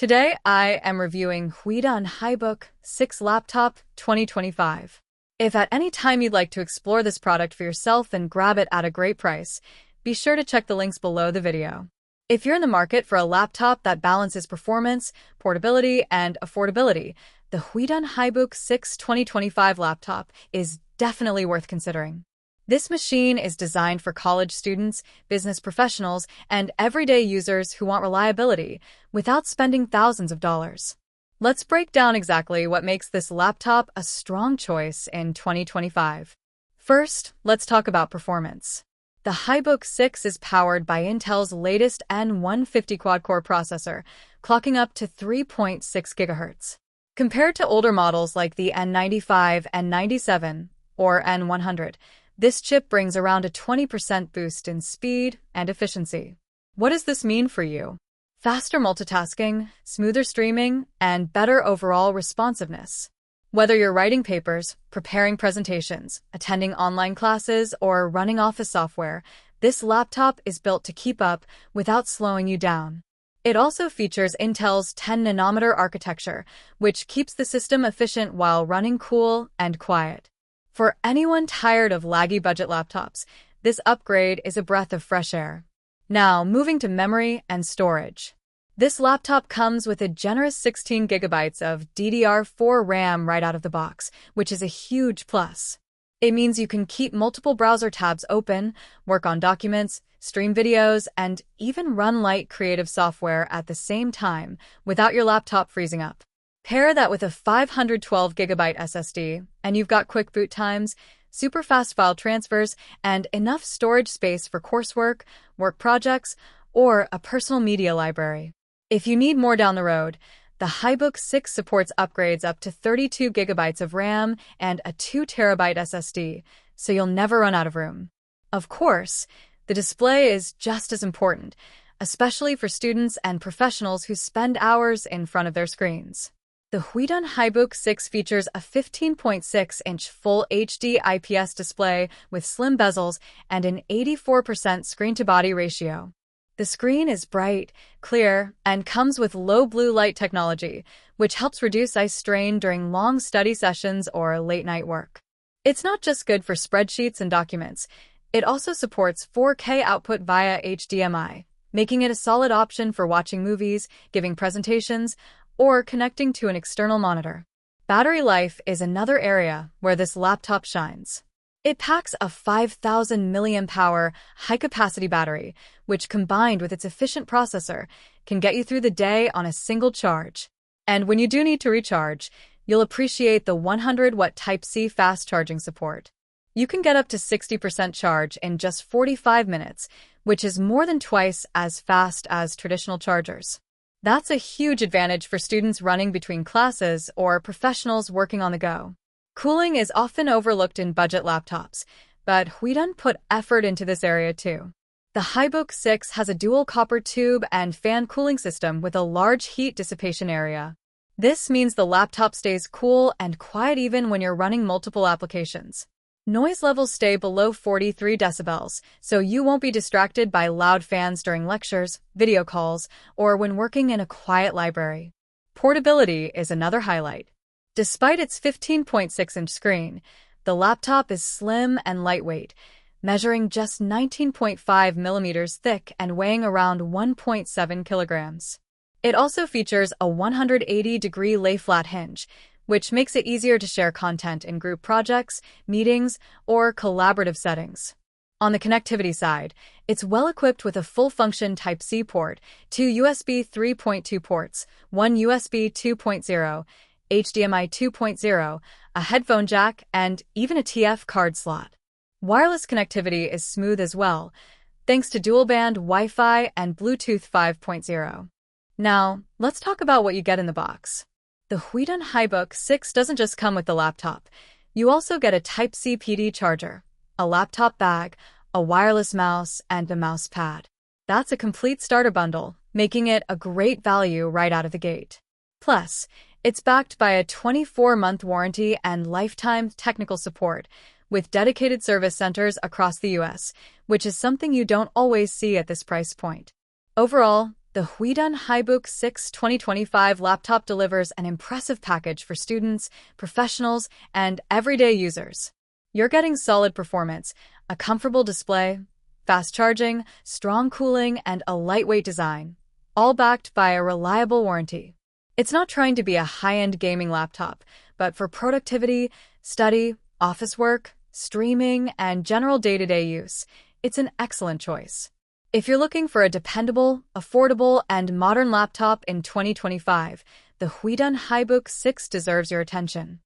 Today, I am reviewing Huidun Hibook 6 Laptop 2025. If at any time you'd like to explore this product for yourself and grab it at a great price, be sure to check the links below the video. If you're in the market for a laptop that balances performance, portability, and affordability, the Huidun Hibook 6 2025 laptop is definitely worth considering. This machine is designed for college students, business professionals, and everyday users who want reliability without spending thousands of dollars. Let's break down exactly what makes this laptop a strong choice in 2025. First, let's talk about performance. The Hybook 6 is powered by Intel's latest N150 Quad-Core Processor, clocking up to 3.6 GHz. Compared to older models like the N95, N97, or N100, this chip brings around a 20% boost in speed and efficiency. What does this mean for you? Faster multitasking, smoother streaming, and better overall responsiveness. Whether you're writing papers, preparing presentations, attending online classes, or running office software, this laptop is built to keep up without slowing you down. It also features Intel's 10nm architecture, which keeps the system efficient while running cool and quiet. For anyone tired of laggy budget laptops, this upgrade is a breath of fresh air. Now, moving to memory and storage. This laptop comes with a generous 16 GB of DDR4 RAM right out of the box, which is a huge plus. It means you can keep multiple browser tabs open, work on documents, stream videos, and even run light creative software at the same time without your laptop freezing up. Pair that with a 512GB SSD, and you've got quick boot times, super fast file transfers, and enough storage space for coursework, work projects, or a personal media library. If you need more down the road, the Hybook 6 supports upgrades up to 32 GB of RAM and a 2TB SSD, so you'll never run out of room. Of course, the display is just as important, especially for students and professionals who spend hours in front of their screens. The Huidun Hibook 6 features a 15.6-inch Full HD IPS display with slim bezels and an 84% screen-to-body ratio. The screen is bright, clear, and comes with low blue light technology, which helps reduce eye strain during long study sessions or late-night work. It's not just good for spreadsheets and documents. It also supports 4K output via HDMI, making it a solid option for watching movies, giving presentations, or connecting to an external monitor. Battery life is another area where this laptop shines. It packs a 5,000 mAh high-capacity battery, which combined with its efficient processor, can get you through the day on a single charge. And when you do need to recharge, you'll appreciate the 100-watt Type-C fast charging support. You can get up to 60% charge in just 45 minutes, which is more than twice as fast as traditional chargers. That's a huge advantage for students running between classes or professionals working on the go. Cooling is often overlooked in budget laptops, but Huidun put effort into this area too. The Hybook 6 has a dual copper tube and fan cooling system with a large heat dissipation area. This means the laptop stays cool and quiet even when you're running multiple applications. Noise levels stay below 43 decibels, so you won't be distracted by loud fans during lectures, video calls, or when working in a quiet library. Portability is another highlight. Despite its 15.6-inch screen, the laptop is slim and lightweight, measuring just 19.5 millimeters thick and weighing around 1.7 kilograms. It also features a 180-degree lay-flat hinge, which makes it easier to share content in group projects, meetings, or collaborative settings. On the connectivity side, it's well-equipped with a full-function Type-C port, 2 USB 3.2 ports, 1 USB 2.0, HDMI 2.0, a headphone jack, and even a TF card slot. Wireless connectivity is smooth as well, thanks to dual-band Wi-Fi and Bluetooth 5.0. Now, let's talk about what you get in the box. The Huidun Hibook 6 doesn't just come with the laptop. You also get a Type-C PD charger, a laptop bag, a wireless mouse, and a mouse pad. That's a complete starter bundle, making it a great value right out of the gate. Plus, it's backed by a 24-month warranty and lifetime technical support, with dedicated service centers across the US, which is something you don't always see at this price point. Overall, The Huidun Hibook 6 2025 laptop delivers an impressive package for students, professionals, and everyday users. You're getting solid performance, a comfortable display, fast charging, strong cooling, and a lightweight design, all backed by a reliable warranty. It's not trying to be a high-end gaming laptop, but for productivity, study, office work, streaming, and general day-to-day use, it's an excellent choice. If you're looking for a dependable, affordable, and modern laptop in 2025, the Huidun Hibook 6 deserves your attention.